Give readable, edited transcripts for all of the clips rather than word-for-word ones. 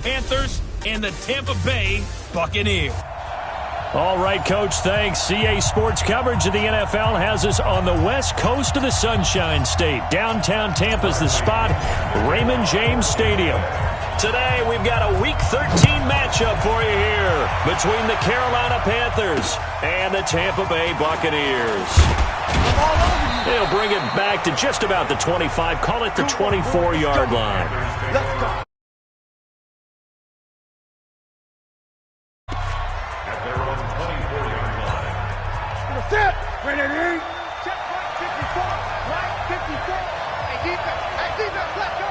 Panthers and the Tampa Bay Buccaneers. All right, Coach, thanks. CA Sports coverage of the NFL has us on the west coast of the Sunshine State. Downtown Tampa's the spot, Raymond James Stadium. Today, we've got a Week 13 matchup for you here between the Carolina Panthers and the Tampa Bay Buccaneers. They'll bring it back to just about the 25, call it the 24-yard line. Let's go. Set. Ready. Check right 54. Right 54. Hey, defense. Hey, defense. Let's go.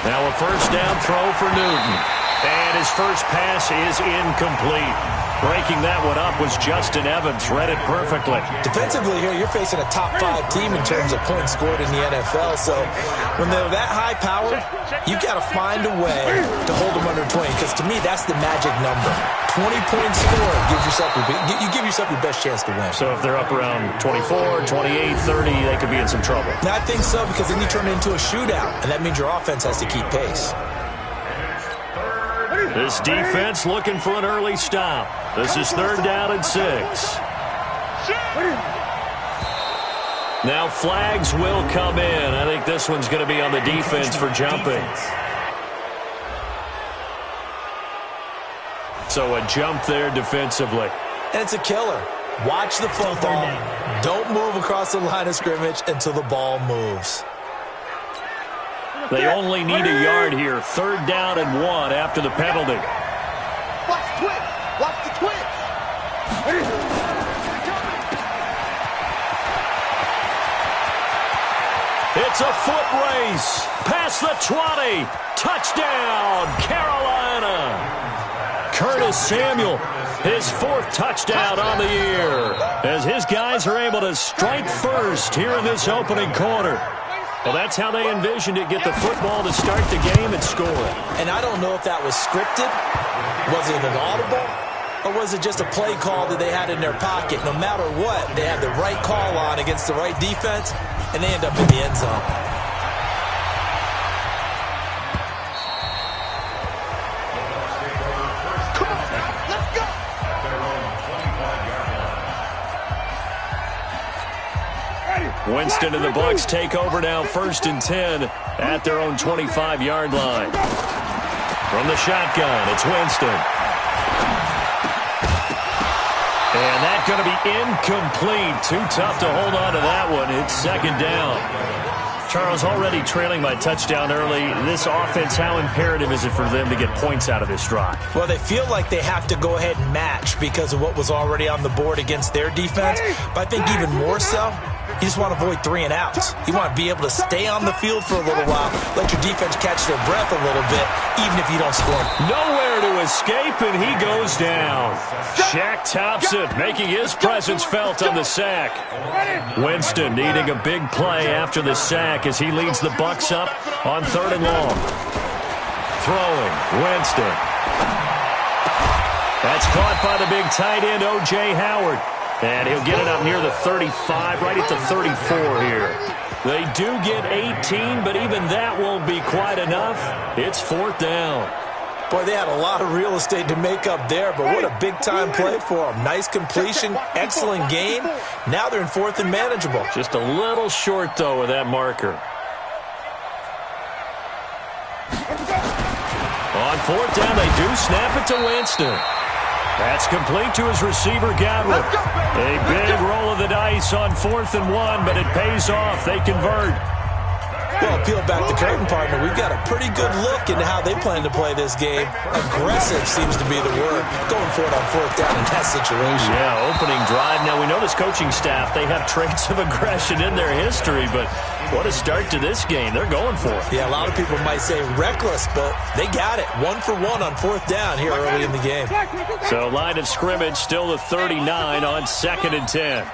Now a first down throw for Newton. And his first pass is incomplete. Breaking that one up was Justin Evans. Read it perfectly. Defensively here, you're facing a top 5 team in terms of points scored in the NFL. So when they're that high powered, you've got to find a way to hold them under 20. Because to me, that's the magic number. 20 points scored gives yourself you give yourself your best chance to win. So if they're up around 24, 28, 30, they could be in some trouble. I think so, because then you turn it into a shootout, and that means your offense has to keep pace. This defense looking for an early stop. This is 3rd down and 6. Now flags will come in. I think this one's going to be on the defense for jumping. So a jump there defensively. And it's a killer. Watch the football. Don't move across the line of scrimmage until the ball moves. They only need a yard here. 3rd down and 1 after the penalty. Watch the twitch. Watch the twitch. It's a foot race. Past the 20. Touchdown, Carolina. Curtis Samuel, his 4th touchdown on the year, as his guys are able to strike first here in this opening quarter. Well, that's how they envisioned it, get the football to start the game and score it. And I don't know if that was scripted. Was it an audible? Or was it just a play call that they had in their pocket? No matter what, they had the right call on against the right defense, and they end up in the end zone. Winston and the Bucs take over now, 1st and 10 at their own 25-yard line. From the shotgun, it's Winston. And that's going to be incomplete. Too tough to hold on to that one. It's 2nd down. Charles, already trailing by touchdown early. This offense, how imperative is it for them to get points out of this drive? Well, they feel like they have to go ahead and match because of what was already on the board against their defense. But I think even more so, you just want to avoid 3 and outs. You want to be able to stay on the field for a little while, let your defense catch their breath a little bit, even if you don't score. Nowhere to escape, and he goes down. Shaq Thompson making his presence felt on the sack. Winston needing a big play after the sack as he leads the Bucs up on 3rd and long. Throwing, Winston. That's caught by the big tight end, O.J. Howard. And he'll get it up near the 35, right at the 34 here. They do get 18, but even that won't be quite enough. It's 4th down. Boy, they had a lot of real estate to make up there, but what a big-time play for them. Nice completion, excellent game. Now they're in 4th and manageable. Just a little short, though, with that marker. On 4th down, they do snap it to Winston. That's complete to his receiver, Godwin. A big roll of the dice on 4th and 1, but it pays off. They convert. Well, peel back the curtain, partner. We've got a pretty good look into how they plan to play this game. Aggressive seems to be the word. Going for it on 4th down in that situation. Yeah, opening drive. Now, we know this coaching staff, they have traits of aggression in their history, but what a start to this game. They're going for it. Yeah, a lot of people might say reckless, but they got it. 1 for 1 on 4th down here early in the game. So, line of scrimmage still the 39 on 2nd and 10.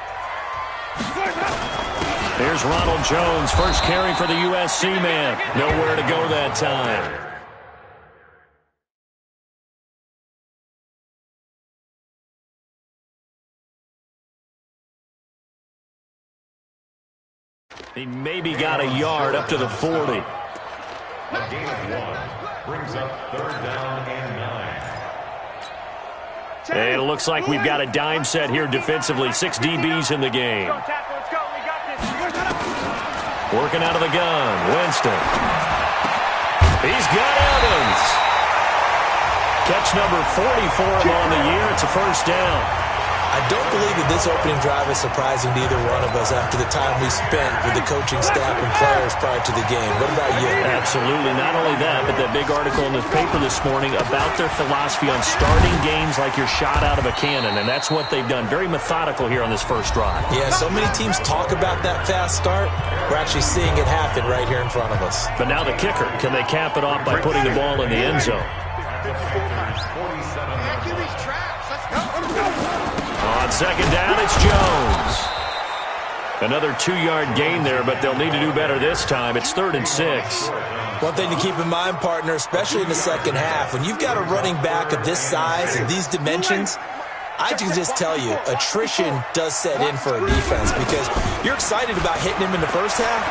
Here's Ronald Jones, first carry for the USC man. Nowhere to go that time. He maybe got a yard up to the 40. brings up 3rd down and 9. And it looks like we've got a dime set here defensively. 6 DBs in the game. Working out of the gun. Winston. He's got Evans. Catch number 40 for him on the year. It's a first down. I don't believe that this opening drive is surprising to either one of us after the time we spent with the coaching staff and players prior to the game. What about you? Absolutely. Not only that, but that big article in the paper this morning about their philosophy on starting games like you're shot out of a cannon, and that's what they've done. Very methodical here on this first drive. Yeah, so many teams talk about that fast start. We're actually seeing it happen right here in front of us. But now the kicker. Can they cap it off by putting the ball in the end zone? On second down, it's Jones. Another 2-yard gain there, but they'll need to do better this time. It's 3rd and 6. One thing to keep in mind, partner, especially in the second half, when you've got a running back of this size and these dimensions, I can just tell you, attrition does set in for a defense because you're excited about hitting him in the first half.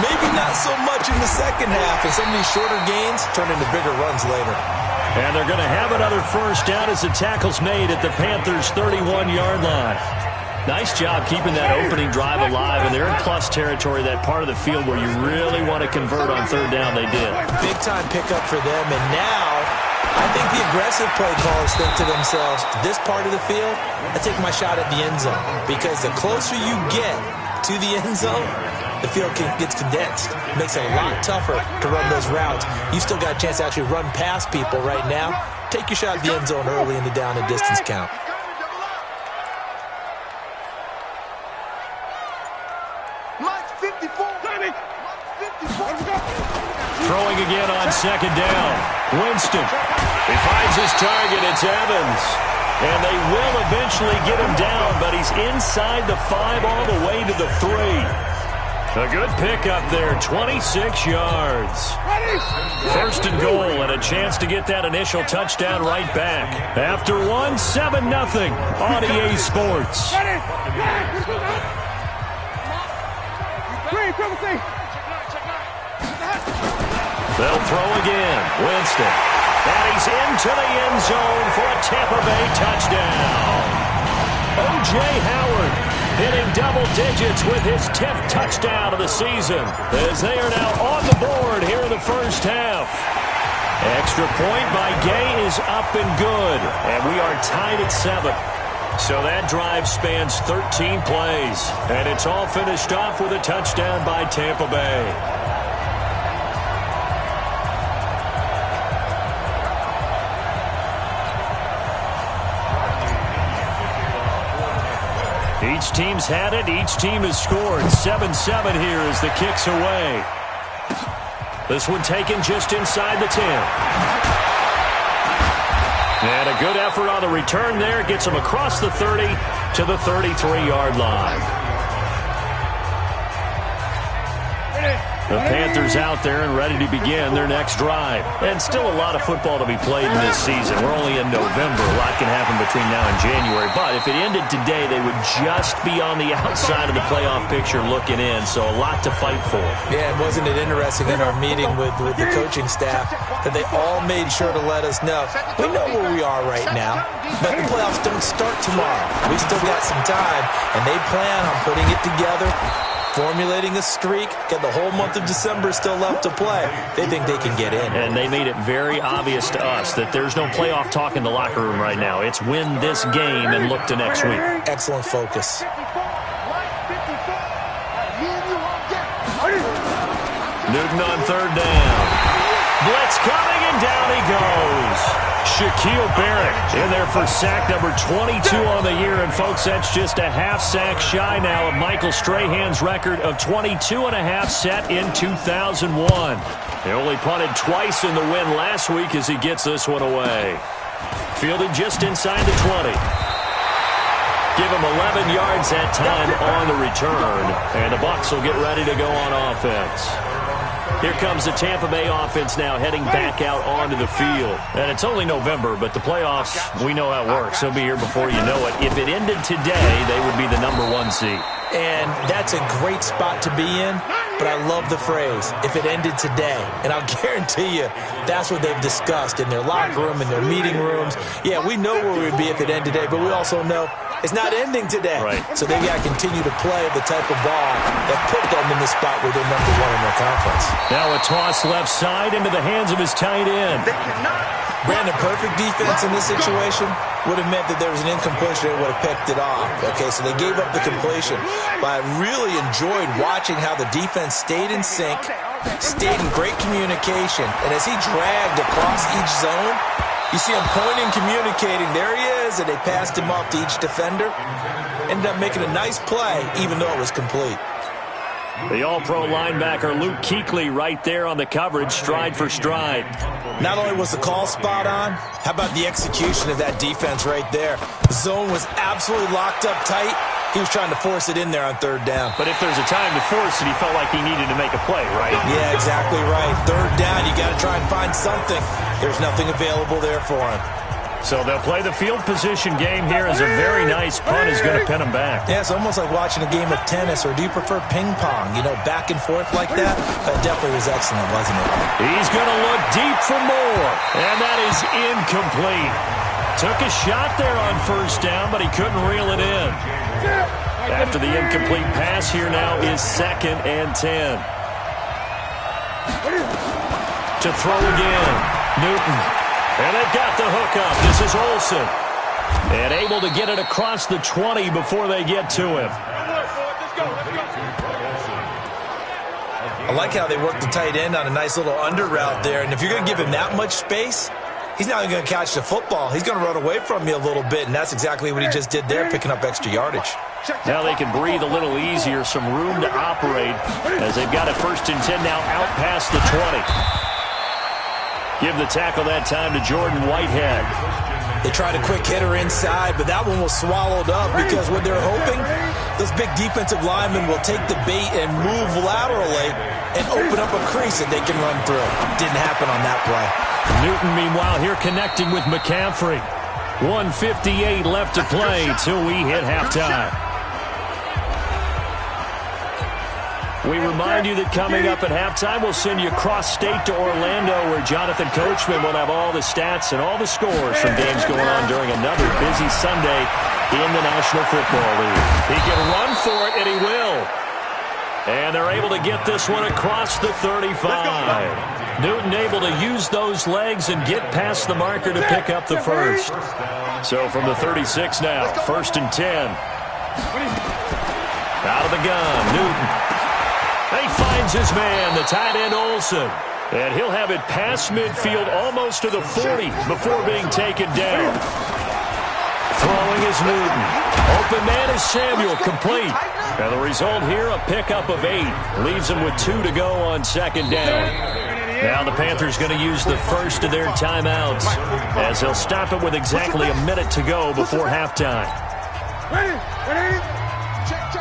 Maybe not so much in the second half, and some of these shorter gains turn into bigger runs later. And they're going to have another first down as the tackle's made at the Panthers' 31-yard line. Nice job keeping that opening drive alive, and they're in plus territory, that part of the field where you really want to convert on 3rd down. They did. Big-time pickup for them, and now I think the aggressive play callers think to themselves, this part of the field, I take my shot at the end zone, because the closer you get to the end zone, the field gets condensed. It makes it a lot tougher to run those routes. You still got a chance to actually run past people right now. Take your shot at the end zone early in the down and distance count. Throwing again on second down. Winston. He finds his target. It's Evans. And they will eventually get him down, but he's inside the 5 all the way to the 3. A good pickup there, 26 yards. First and goal, and a chance to get that initial touchdown right back. After 1, 7-0 on EA Sports. They'll throw again. Winston. And he's into the end zone for a Tampa Bay touchdown. O.J. Howard hitting double digits with his 10th touchdown of the season, as they are now on the board here in the first half. Extra point by Gay is up and good, and we are tied at 7. So that drive spans 13 plays, and it's all finished off with a touchdown by Tampa Bay. Each team's had it. Each team has scored. 7-7 here as the kick's away. This one taken just inside the 10. And a good effort on the return there. Gets him across the 30 to the 33-yard line. The Panthers out there and ready to begin their next drive. And still a lot of football to be played in this season. We're only in November. A lot can happen between now and January. But if it ended today, they would just be on the outside of the playoff picture looking in. So a lot to fight for. Yeah, and wasn't it interesting in our meeting with the coaching staff that they all made sure to let us know, we know where we are right now, but the playoffs don't start tomorrow. We still got some time, and they plan on putting it together, formulating a streak, got the whole month of December still left to play. They think they can get in. And they made it very obvious to us that there's no playoff talk in the locker room right now. It's win this game and look to next week. Excellent focus. Newton on 3rd down. Blitz coming, and down he goes. Shaquille Barrett in there for sack number 22 on the year. And, folks, that's just a half sack shy now of Michael Strahan's record of 22.5 set in 2001. He only punted twice in the win last week as he gets this one away. Fielded just inside the 20. Give him 11 yards that time on the return. And the Bucs will get ready to go on offense. Here comes the Tampa Bay offense now heading back out onto the field. And it's only November, but the playoffs, we know how it works. They'll be here before you know it. If it ended today, they would be the #1 seed. And that's a great spot to be in, but I love the phrase, if it ended today. And I'll guarantee you, that's what they've discussed in their locker room, in their meeting rooms. Yeah, we know where we'd be if it ended today, but we also know it's not ending today. Right. So they got to continue to play the type of ball that put them in the spot where they're #1 in their conference. Now a toss left side into the hands of his tight end. Brandon, perfect defense in this situation would have meant that there was an incompletion and would have picked it off. Okay, so they gave up the completion. But I really enjoyed watching how the defense stayed in sync, stayed in great communication, and as he dragged across each zone, you see him pointing, communicating. There he is, and they passed him off to each defender. Ended up making a nice play, even though it was complete. The all-pro linebacker Luke Kuechly right there on the coverage, stride for stride. Not only was the call spot on, how about the execution of that defense right there? The zone was absolutely locked up tight. He was trying to force it in there on 3rd down. But if there's a time to force it, he felt like he needed to make a play, right? Yeah, exactly right. 3rd down, you got to try and find something. There's nothing available there for him. So they'll play the field position game here as a very nice punt is going to pin him back. Yeah, it's almost like watching a game of tennis, or do you prefer ping pong? You know, back and forth like that? That definitely was excellent, wasn't it? He's going to look deep for more, and that is incomplete. Took a shot there on 1st down, but he couldn't reel it in. After the incomplete pass, here now is 2nd and 10. To throw again, Newton. And they've got the hook up. This is Olsen. And able to get it across the 20 before they get to him. I like how they work the tight end on a nice little under route there. And if you're going to give him that much space, he's not even going to catch the football. He's going to run away from you a little bit, and that's exactly what he just did there, picking up extra yardage. Now they can breathe a little easier, some room to operate as they've got it 1st and 10 now out past the 20. Give the tackle that time to Jordan Whitehead. They tried a quick hitter inside, but that one was swallowed up because what they're hoping, those big defensive linemen will take the bait and move laterally and open up a crease that they can run through. Didn't happen on that play. Newton, meanwhile, here connecting with McCaffrey. 1:58 left to play till we hit halftime. We remind you that coming up at halftime, we'll send you cross-state to Orlando, where Jonathan Coachman will have all the stats and all the scores from games going on during another busy Sunday in the National Football League. He can run for it, and he will. And they're able to get this one across the 35. Newton able to use those legs and get past the marker to pick up the first. So from the 36 now, 1st and 10. Out of the gun, Newton. He finds his man, the tight end Olsen. And he'll have it past midfield almost to the 40 before being taken down. Throwing is Newton. Open man is Samuel, complete. And the result here, a pickup of 8. Leaves him with 2 to go on 2nd down. Now the Panthers going to use the first of their timeouts as they'll stop it with exactly a minute to go before halftime. Ready? Check.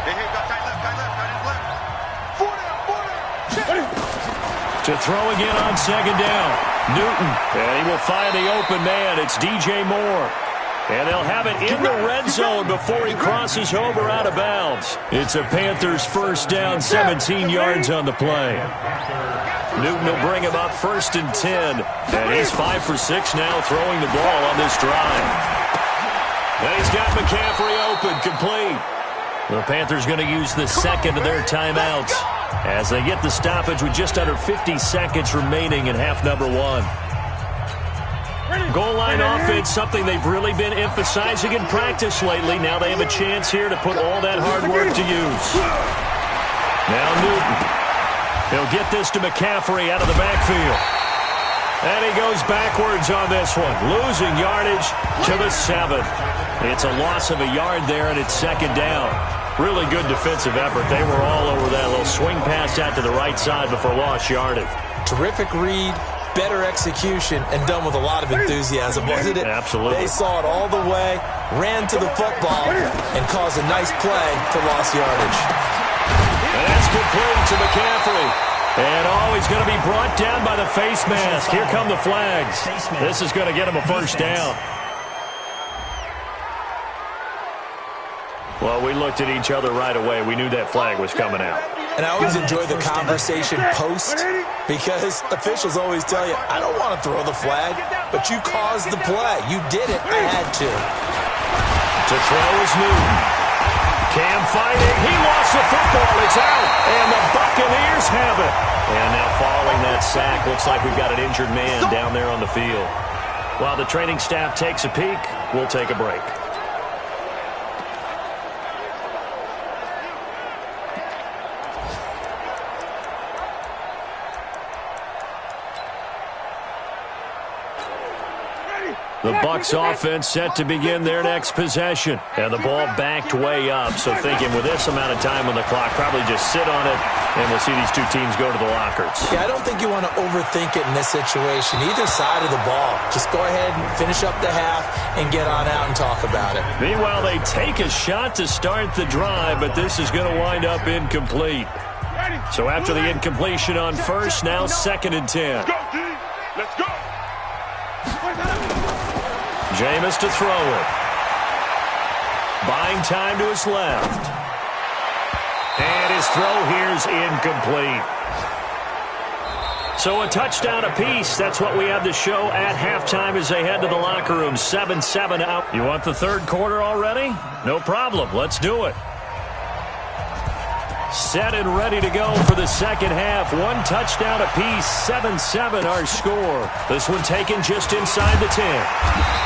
Hey, got tight left. 40. To throw again on 2nd down. Newton, and he will find the open man. It's DJ Moore. And they'll have it in the red zone before he crosses over out of bounds. It's a Panthers 1st down, 17 yards on the play. Newton will bring him up 1st and 10. And he's 5 for 6 now throwing the ball on this drive. And he's got McCaffrey open, complete. The Panthers going to use the 2nd of their timeouts as they get the stoppage with just under 50 seconds remaining in half number 1. Goal line offense, something they've really been emphasizing in practice lately. Now they have a chance here to put all that hard work to use. Now Newton. He'll get this to McCaffrey out of the backfield. And he goes backwards on this one, losing yardage to the 7. It's a loss of a yard there, and it's 2nd down. Really good defensive effort. They were all over that little swing pass out to the right side before lost yardage. Terrific read, better execution, and done with a lot of enthusiasm, wasn't it? Absolutely. They saw it all the way, ran to the football, and caused a nice play for lost yardage. And that's complete to McCaffrey. And he's going to be brought down by the face mask. Here come the flags. This is going to get him a 1st down. Well, we looked at each other right away. We knew that flag was coming out. And I always enjoy the conversation post because officials always tell you, I don't want to throw the flag, but you caused the play. You did it. I had to. To throw is Newton. Cam fighting. He lost the football. It's out. And the Buccaneers have it. And now following that sack, looks like we've got an injured man down there on the field. While the training staff takes a peek, we'll take a break. The Bucs offense set to begin their next possession. And the ball backed way up. So thinking with this amount of time on the clock, probably just sit on it, and we'll see these two teams go to the lockers. Yeah, I don't think you want to overthink it in this situation. Either side of the ball. Just go ahead and finish up the half and get on out and talk about it. Meanwhile, they take a shot to start the drive, but this is going to wind up incomplete. So after the incompletion on first, now 2nd and 10. Let's go. Jameis to throw it. Buying time to his left. And his throw here's incomplete. So a touchdown apiece. That's what we have to show at halftime as they head to the locker room. 7-7 out. You want the third quarter already? No problem. Let's do it. Set and ready to go for the second half. One touchdown apiece. 7-7 our score. This one taken just inside the 10.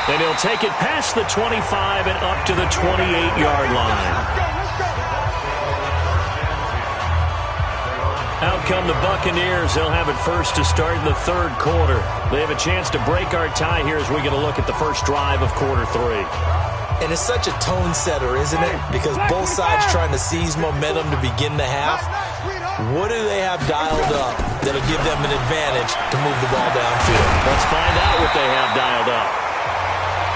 And he'll take it past the 25 and up to the 28-yard line. Out come the Buccaneers. They'll have it first to start in the third quarter. They have a chance to break our tie here as we get a look at the first drive of quarter 3. And it's such a tone setter, isn't it? Because both sides trying to seize momentum to begin the half. What do they have dialed up that'll give them an advantage to move the ball downfield? Let's find out what they have dialed up.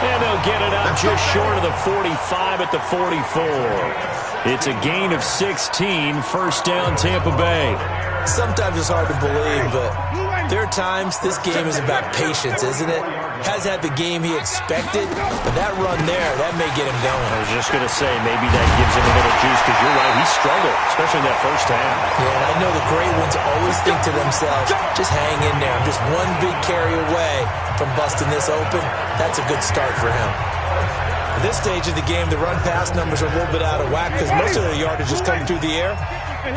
And they'll get it up just short of the 45 at the 44. It's a gain of 16, first down Tampa Bay. Sometimes it's hard to believe, but there are times this game is about patience, isn't it? Has had the game he expected, but that run there, that may get him going. I was just going to say, maybe that gives him a little juice, because you're right, he struggled, especially in that first half. Yeah, and I know the great ones always think to themselves, just hang in there. I'm just one big carry away from busting this open. That's a good start for him. At this stage of the game, the run-pass numbers are a little bit out of whack because most of the yardage is coming through the air.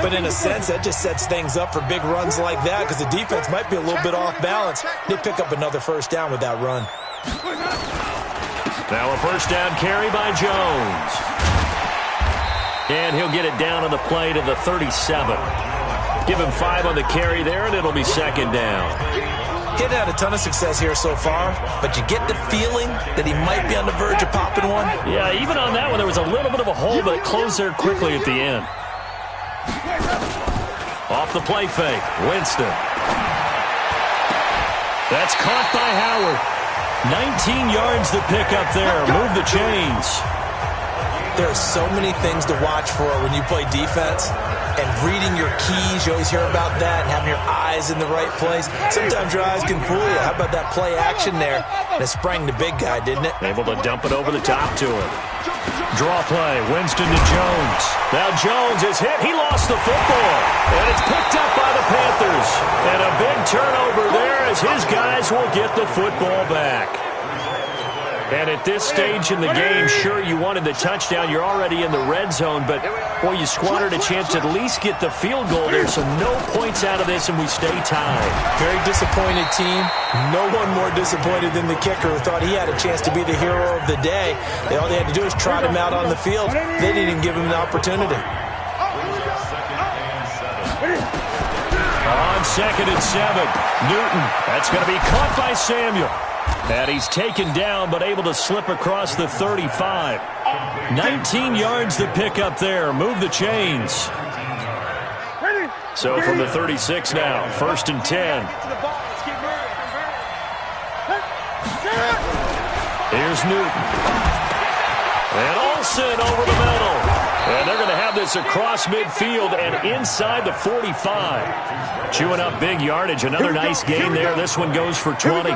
But in a sense, that just sets things up for big runs like that because the defense might be a little bit off balance. They pick up another first down with that run. Now a first down carry by Jones. And he'll get it down on the play to the 37. Give him 5 on the carry there, and it'll be second down. He hadn't had a ton of success here so far, but you get the feeling that he might be on the verge of popping one. Yeah, even on that one, there was a little bit of a hole, but it closed there quickly at the end. Off the play fake, Winston. That's caught by Howard. 19 yards to pick up there. Move the chains. There are so many things to watch for when you play defense. And reading your keys, you always hear about that, and having your eyes in the right place. Sometimes your eyes can fool you. How about that play action there? And it sprang the big guy, didn't it? Able to dump it over the top to him. Draw play, Winston to Jones. Now Jones is hit. He lost the football. And it's picked up by the Panthers. And a big turnover there as his guys will get the football back. And at this stage in the game, sure, you wanted the touchdown. You're already in the red zone, but, boy, you squandered a chance to at least get the field goal there, so no points out of this, and we stay tied. Very disappointed team. No one more disappointed than the kicker who thought he had a chance to be the hero of the day. All they had to do was trot him out on the field. They didn't even give him the opportunity. On 2nd and 7, Newton. That's going to be caught by Samuel. And he's taken down, but able to slip across the 35. 19 yards to pick up there. Move the chains. So from the 36 now, 1st and 10. Here's Newton. And Olsen over the middle. And they're going to have this across midfield and inside the 45. Chewing up big yardage. Another nice gain there. This one goes for 20.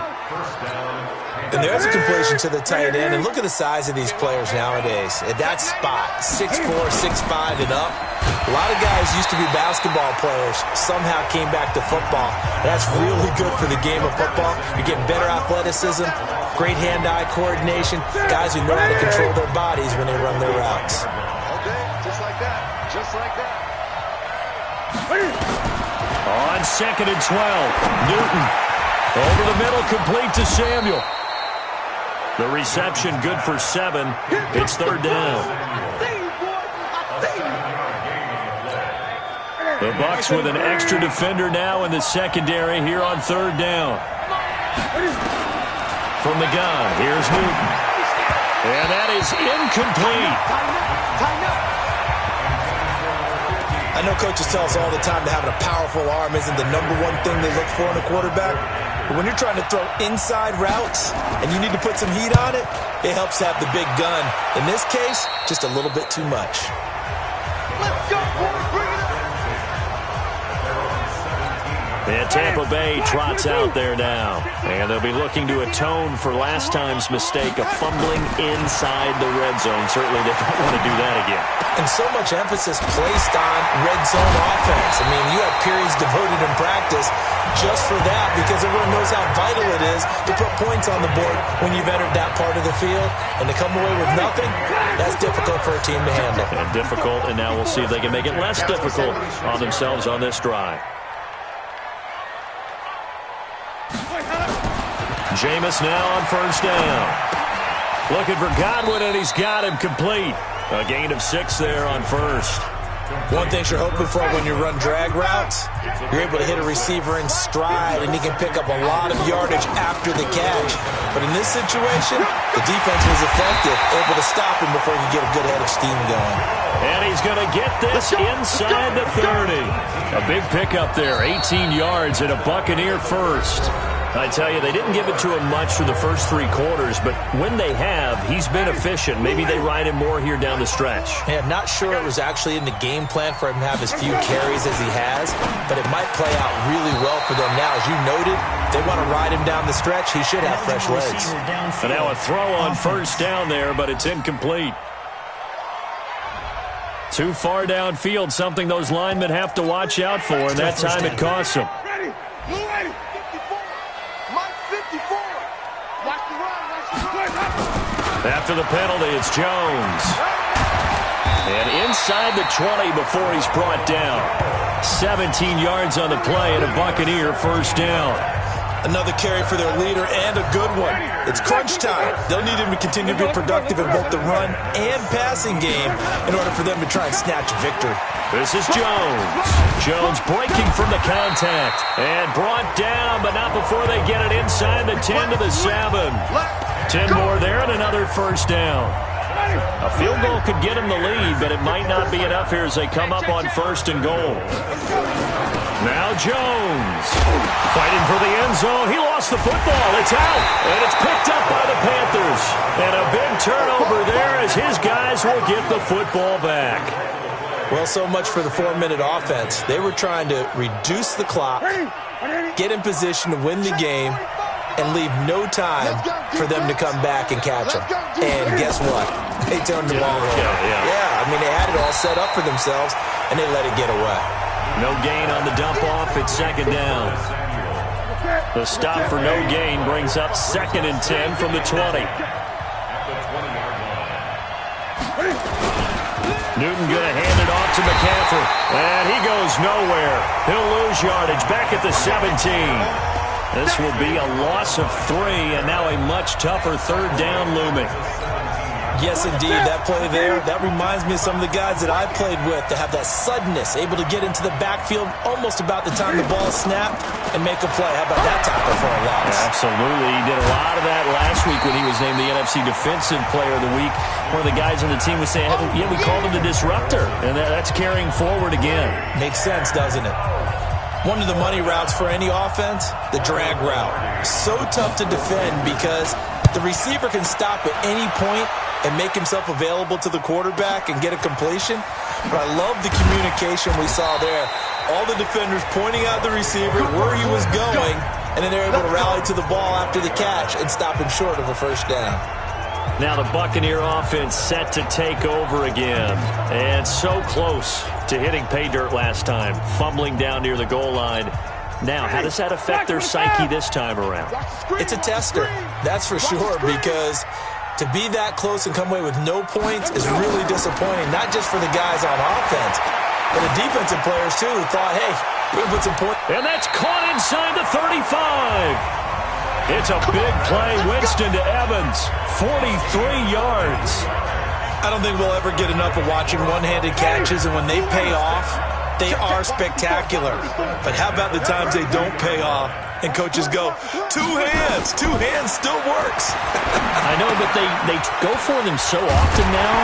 And there's a completion to the tight end. And look at the size of these players nowadays. At that spot, 6'4", 6'5", and up. A lot of guys used to be basketball players, somehow came back to football. That's really good for the game of football. You're getting better athleticism, great hand-eye coordination, guys who know how to control their bodies when they run their routes. Okay, just like that. Just like that. On 2nd and 12, Newton over the middle, complete to Samuel. The reception good for 7. It's 3rd down. The Bucs with an extra defender now in the secondary here on 3rd down. From the gun, here's Newton. And that is incomplete. I know coaches tell us all the time that having a powerful arm isn't the #1 thing they look for in a quarterback. But when you're trying to throw inside routes and you need to put some heat on it, it helps to have the big gun. In this case, just a little bit too much. Let's go, boys. Bring it up. And Tampa Bay trots out there now. And they'll be looking to atone for last time's mistake of fumbling inside the red zone. Certainly they don't want to do that again. And so much emphasis placed on red zone offense. I mean, you have periods devoted in practice just for that because everyone knows how vital it is to put points on the board when you've entered that part of the field. And to come away with nothing, that's difficult for a team to handle. And difficult, and now we'll see if they can make it less difficult on themselves on this drive. Jameis now on 1st down. Looking for Godwin, and he's got him complete. A gain of 6 there on 1st. One thing you're hoping for when you run drag routes, you're able to hit a receiver in stride, and he can pick up a lot of yardage after the catch. But in this situation, the defense was effective, able to stop him before he could get a good head of steam going. And he's going to get this inside the 30. A big pickup there, 18 yards and a Buccaneer first. I tell you, they didn't give it to him much for the first 3 quarters, but when they have, he's been efficient. Maybe they ride him more here down the stretch. Yeah, I'm not sure it was actually in the game plan for him to have as few carries as he has, but it might play out really well for them now. As you noted, if they want to ride him down the stretch, he should have fresh legs. And now a throw on 1st down there, but it's incomplete. Too far downfield, something those linemen have to watch out for, and that time it costs them. Ready. Blue ready. 54. Mike 54. Watch the run. Watch the run. After the penalty, it's Jones. And inside the 20 before he's brought down. 17 yards on the play and a Buccaneer 1st down. Another carry for their leader and a good one. It's crunch time. They'll need him to continue to be productive in both the run and passing game in order for them to try and snatch a victory. This is Jones. Jones breaking from the contact and brought down, but not before they get it inside the 10 to the 7. 10 more there and another 1st down. A field goal could get him the lead, but it might not be enough here as they come up on 1st and goal. Now Jones fighting for the end zone. He lost the football. It's out, and it's picked up by the Panthers. And a big turnover there as his guys will get the football back. Well, so much for the 4-minute offense. They were trying to reduce the clock, get in position to win the game, and leave no time for them to come back and catch them. And guess what? They turned the ball over. Yeah, I mean, they had it all set up for themselves, and they let it get away. No gain on the dump off. It's 2nd down. The stop for no gain brings up 2nd and 10 from the 20. Newton going to hand it off to McCaffrey. And he goes nowhere. He'll lose yardage back at the 17. This will be a loss of 3, and now a much tougher 3rd down looming. Yes, indeed. That play there, that reminds me of some of the guys that I played with that have that suddenness, able to get into the backfield almost about the time the ball snapped and make a play. How about that tackle for a loss? Absolutely. He did a lot of that last week when he was named the NFC Defensive Player of the Week. One of the guys on the team was saying, yeah, we called him the disruptor, and that's carrying forward again. Makes sense, doesn't it? One of the money routes for any offense, the drag route. So tough to defend because the receiver can stop at any point and make himself available to the quarterback and get a completion. But I love the communication we saw there. All the defenders pointing out the receiver, where he was going, and then they're able to rally to the ball after the catch and stop him short of a first down. Now the Buccaneer offense set to take over again. And so close to hitting pay dirt last time, fumbling down near the goal line. Now, how does that affect their psyche this time around? It's a tester, that's for sure, because to be that close and come away with no points is really disappointing, not just for the guys on offense, but the defensive players, too, who thought, hey, we can put some points. And that's caught inside the 35. It's a big play. Winston to Evans, 43 yards. I don't think we'll ever get enough of watching one-handed catches, and when they pay off, they are spectacular. But how about the times they don't pay off and coaches go, two hands still works. I know, but they go for them so often now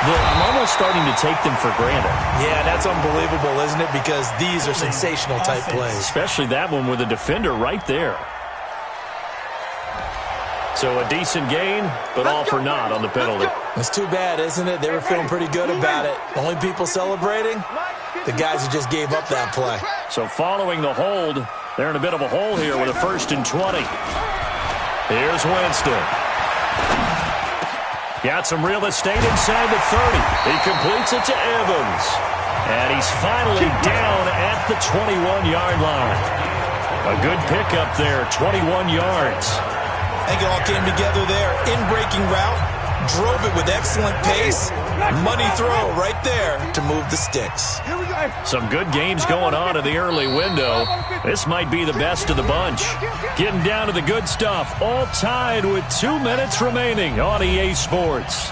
that I'm almost starting to take them for granted. Yeah, that's unbelievable, isn't it? Because these are sensational type plays. Especially that one with a defender right there. So a decent gain, but all for naught on the penalty. It's too bad, isn't it? They were feeling pretty good about it. Only people celebrating, the guys who just gave up that play. So following the hold, they're in a bit of a hole here with a 1st and 20. Here's Winston. Got some real estate inside the 30. He completes it to Evans. And he's finally down at the 21-yard line. A good pickup there, 21 yards. I think it all came together there. In-breaking route, drove it with excellent pace. Money throw right there to move the sticks. Some good games going on in the early window. This might be the best of the bunch. Getting down to the good stuff. All tied with 2 minutes remaining on EA Sports.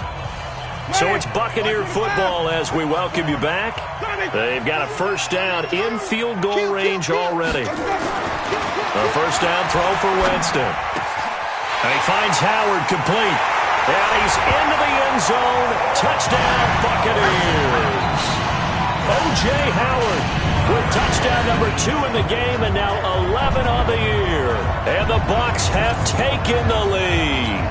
So it's Buccaneer football as we welcome you back. They've got a first down in field goal range already. A first down throw for Winston. And he finds Howard complete. And he's into the end zone. Touchdown, Buccaneers. O.J. Howard with touchdown number 2 in the game and now 11 on the year. And the Bucs have taken the lead.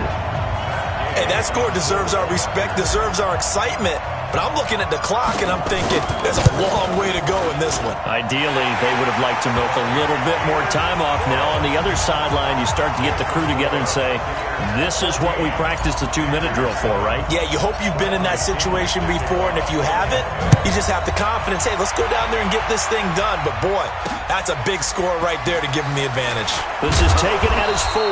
Hey, that score deserves our respect, deserves our excitement. But I'm looking at the clock, and I'm thinking there's a long way to go in this one. Ideally, they would have liked to milk a little bit more time off. Now, on the other sideline, you start to get the crew together and say, this is what we practiced the 2-minute drill for, right? Yeah, you hope you've been in that situation before, and if you haven't, you just have the confidence, hey, let's go down there and get this thing done. But, boy, that's a big score right there to give them the advantage. This is taken at his 4.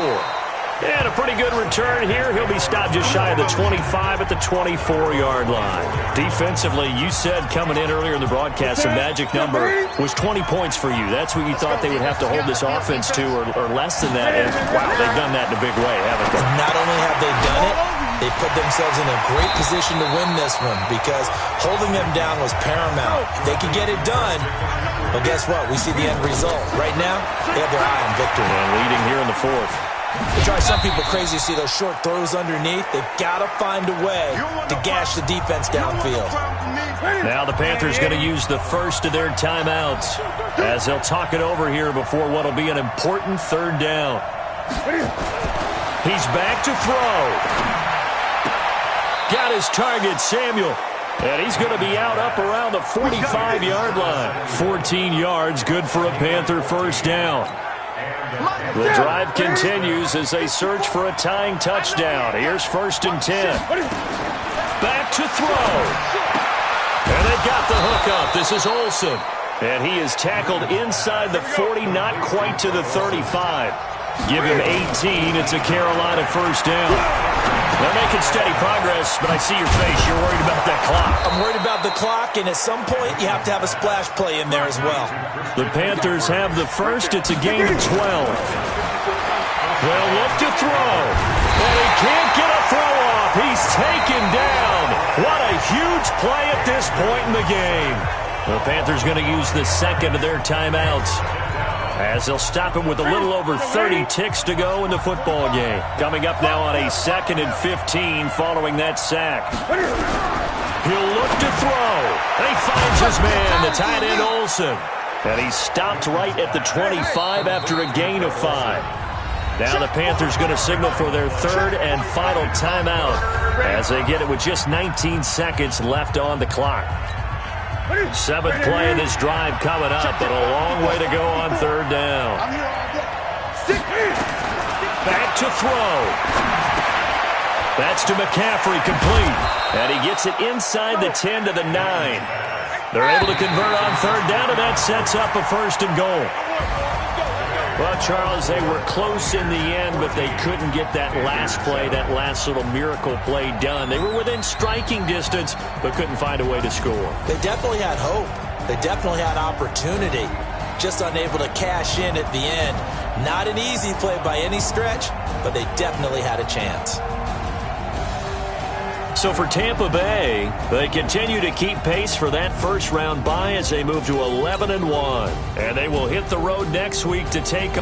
And a pretty good return here. He'll be stopped just shy of the 25 at the 24-yard line. Defensively, you said coming in earlier in the broadcast, the magic number was 20 points for you. That's what you thought they would have to hold this offense to or less than that. And, wow, they've done that in a big way, haven't they? And not only have they done it, they put themselves in a great position to win this one because holding them down was paramount. If they could get it done, well, guess what? We see the end result. Right now, they have their eye on victory. And leading here in the 4th. It drives some people crazy to see those short throws underneath. They've got to find a way to gash the defense downfield. Now the Panthers going to use the first of their timeouts as they'll talk it over here before what will be an important 3rd down. He's back to throw. Got his target, Samuel. And he's going to be out up around the 45-yard line. 14 yards, good for a Panther first down. The drive continues as they search for a tying touchdown. Here's 1st and 10. Back to throw. And they've got the hook up. This is Olsen. And he is tackled inside the 40, not quite to the 35. Give him 18. It's a Carolina first down. They're making steady progress, but I see your face. You're worried about that clock. I'm worried about the clock, and at some point, you have to have a splash play in there as well. The Panthers have the first. It's a gain of 12. They'll look to throw. And he can't get a throw off. He's taken down. What a huge play at this point in the game. The Panthers going to use the second of their timeouts as they'll stop him with a little over 30 ticks to go in the football game. Coming up now on a 2nd and 15 following that sack. He'll look to throw. And he finds his man, the tight end Olsen. And he's stopped right at the 25 after a gain of 5. Now the Panthers going to signal for their 3rd and final timeout as they get it with just 19 seconds left on the clock. 7th play of this drive coming up, but a long way to go on 3rd down. to throw. That's to McCaffrey, complete. And he gets it inside the 10 to the 9. They're able to convert on third down, and that sets up a first and goal. Well, Charles, they were close in the end, but they couldn't get that last play, that last little miracle play done. They were within striking distance, but couldn't find a way to score. They definitely had hope. They definitely had opportunity. Just unable to cash in at the end. Not an easy play by any stretch, but they definitely had a chance. So for Tampa Bay, they continue to keep pace for that first-round bye as they move to 11-1. And they will hit the road next week to take